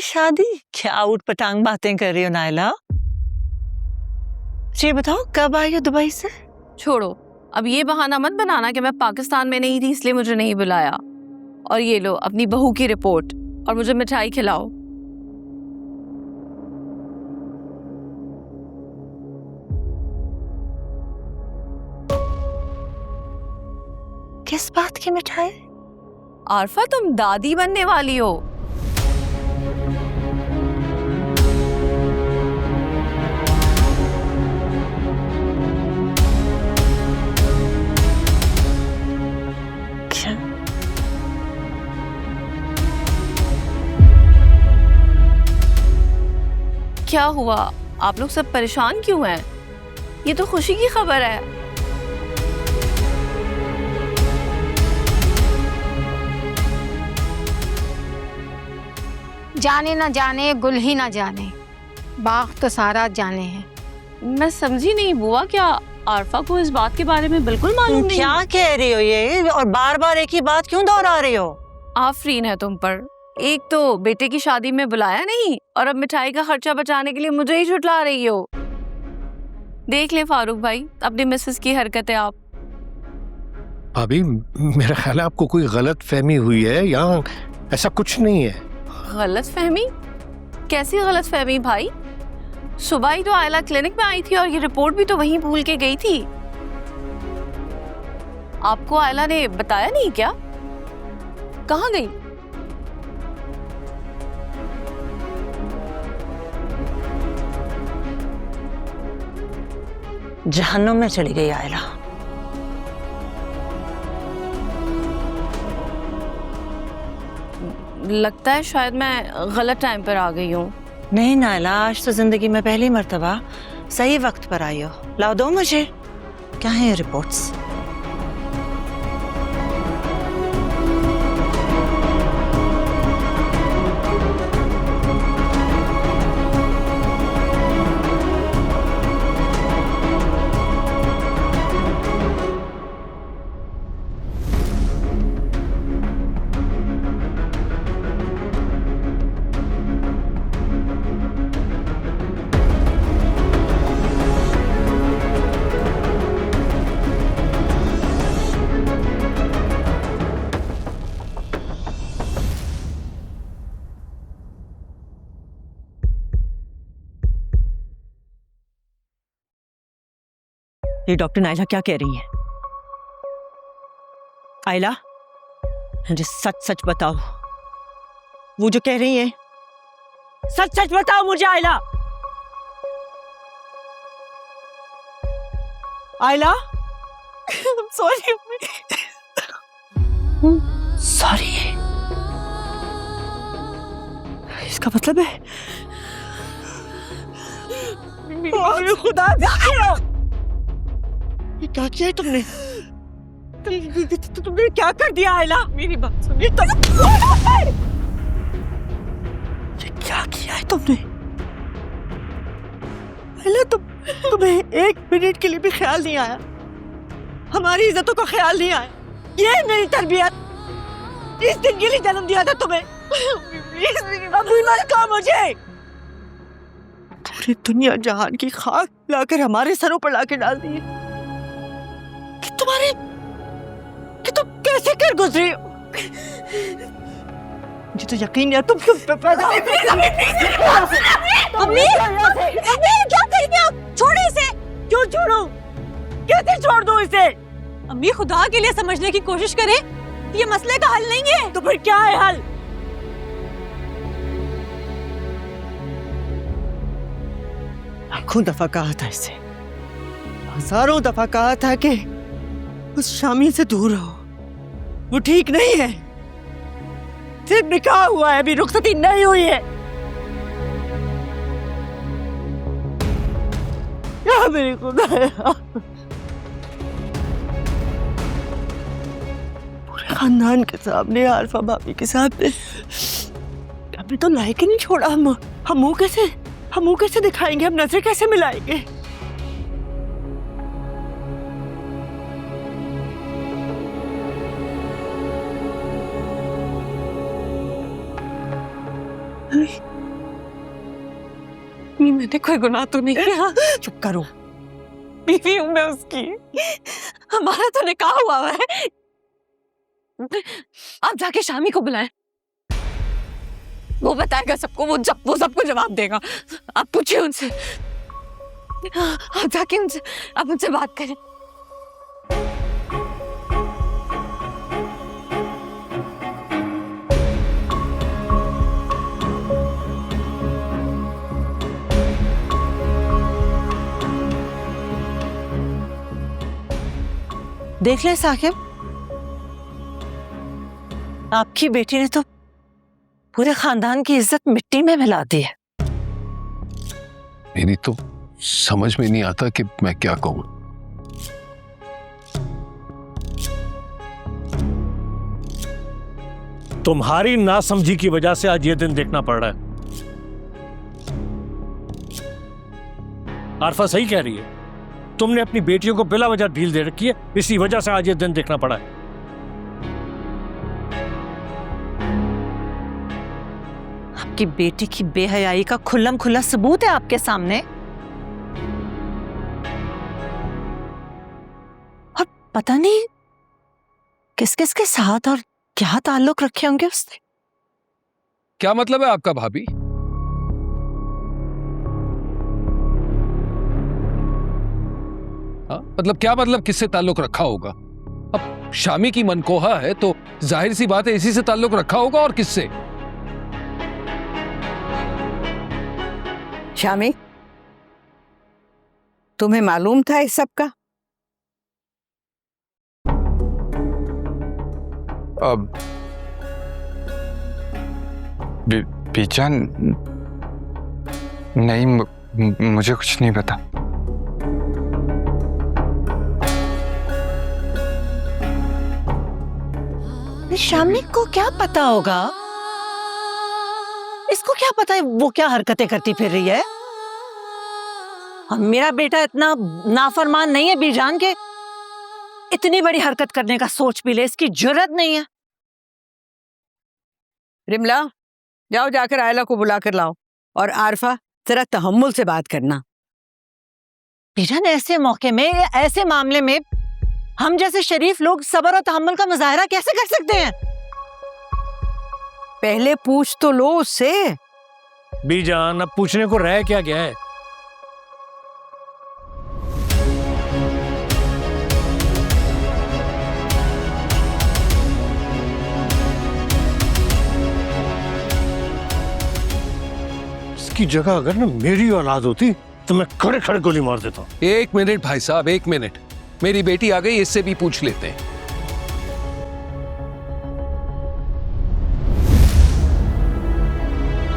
की शादी? क्या उठ पटांग बातें कर रही हो नायला? ये बताओ कब आई हो दुबई से? छोड़ो, अब ये बहाना मत बनाना कि मैं पाकिस्तान में नहीं थी इसलिए मुझे नहीं बुलाया। और ये लो अपनी बहू की रिपोर्ट और मुझे मिठाई खिलाओ। किस बात की मिठाई? आरफा, तुम दादी बनने वाली हो। क्या? क्या हुआ? आप लोग सब परेशान क्यों हैं? ये तो खुशी की खबर है। जाने ना जाने गुल ही ना जाने, बाग तो सारा जाने है। मैं समझी नहीं बुआ, क्या आरफा को इस बात के बारे में बिल्कुल मालूम नहीं? क्या कह रही हो ये, और बार बार एक ही बात क्यों दोहरा रही हो? आफरीन है तुम पर। एक तो बेटे की शादी में बुलाया नहीं और अब मिठाई का खर्चा बचाने के लिए मुझे ही छुटला रही हो। देख ले फारूक भाई अपनी मिसेस की हरकतें। आप भाभी, मेरा ख्याल है आपको कोई गलत फहमी हुई है, या ऐसा कुछ नहीं है। गलत फहमी? कैसी गलत फहमी भाई? सुबह ही तो आयला क्लिनिक में आई थी और ये रिपोर्ट भी तो वहीं भूल के गई थी। आपको आयला ने बताया नहीं क्या? कहाँ गई? जहन्नुम में चली गई आयला। लगता है शायद मैं गलत टाइम पर आ गई हूँ। नहीं नायला, आज तो जिंदगी में पहली मर्तबा सही वक्त पर आई हो। लाओ दो मुझे। क्या है ये रिपोर्ट्स? ये डॉक्टर नायला क्या कह रही है? आयला, मुझे सच सच बताओ, वो जो कह रही है सच सच बताओ मुझे। आयला, आयला, सॉरी सॉरी। इसका मतलब है खुदा, ये क्या किया है तुमने? तुमने क्या कर दिया आयला? मेरी बात सुनिए। क्या किया है तुमने? आयला, तुम्हें एक मिनट के लिए भी ख्याल नहीं आया? हमारी इज्जतों का ख्याल नहीं आया? ये मेरी तरबियत इस दिन के लिए जन्म दिया था तुम्हें। अभी मत कहो मुझे। पूरी दुनिया जहान की खाक लाकर हमारे सरों पर लाके डाल दी है कि तुम कैसे कर गुजरी हो। मुझे तो यकीन है तुम क्यों पैदा हो। अम्मी, क्या करेंगे आप? छोड़ो इसे। क्यों छोड़ो? कैसे छोड़ दो इसे? अम्मी, खुदा के लिए समझने की कोशिश करें, ये मसले का हल नहीं है। तो फिर क्या है हल? लाखों दफा कहा था इसे, हजारों दफा कहा था कि उस शामी से दूर रहो, वो ठीक नहीं है। सिर्फ निकाह हुआ है, अभी रुखसती नहीं हुई है। क्या मेरी खुदाया, पूरे खानदान के सामने, आरफा भाभी के सामने हमने तो लायक ही नहीं छोड़ा। हम मुंह कैसे दिखाएंगे, हम नजर कैसे मिलाएंगे? मैंने कोई गुनाह तो नहीं किया। चुप करो। बीवी हूं मैं उसकी, हमारा तो निकाह हुआ है। आप जाके शामी को बुलाएं, वो बताएगा सबको, वो सबको जवाब देगा। आप पूछिए उनसे, आप जाके उनसे बात करें। देख ले साकिब, आपकी बेटी ने तो पूरे खानदान की इज्जत मिट्टी में मिला दी है। मेरी तो समझ में नहीं आता कि मैं क्या कहूं। तुम्हारी नासमझी की वजह से आज ये दिन देखना पड़ रहा है। आरफा सही कह रही है, तुमने अपनी बेटियों को बिला वजह ढील दे रखी है, इसी वजह से आज ये दिन देखना पड़ा है। आपकी बेटी की बेहयाई का खुल्लम खुल्ला सबूत है आपके सामने। और पता नहीं किस किस के साथ और क्या ताल्लुक रखे होंगे उसने। क्या मतलब है आपका भाभी? हाँ, मतलब क्या मतलब, किससे ताल्लुक रखा होगा? अब शामी की मनकोहा है तो जाहिर सी बात है इसी से ताल्लुक रखा होगा, और किससे? शामी, तुम्हें मालूम था इस सब का? अब बीजान, नहीं, मुझे कुछ नहीं पता। शामी को क्या पता होगा? इसको क्या पता है वो क्या हरकतें करती फिर रही है? और मेरा बेटा इतना नाफरमान नहीं है बीजान के इतनी बड़ी हरकत करने का सोच भी ले, इसकी जुर्रत नहीं है। रिमला, जाओ जाकर आयला को बुला कर लाओ, और आरफा जरा तहम्मुल से बात करना। बीजान, ऐसे मौके में, ऐसे मामले में हम जैसे शरीफ लोग सब्र और तहम्मुल का मुजाहरा कैसे कर सकते हैं? पहले पूछ तो लो उससे। बीजान, अब पूछने को रह क्या गया है? इसकी जगह अगर ना मेरी औलाद होती तो मैं खड़े खड़े गोली मार देता। एक मिनट भाई साहब, एक मिनट। मेरी बेटी आ गई, इससे भी पूछ लेते हैं।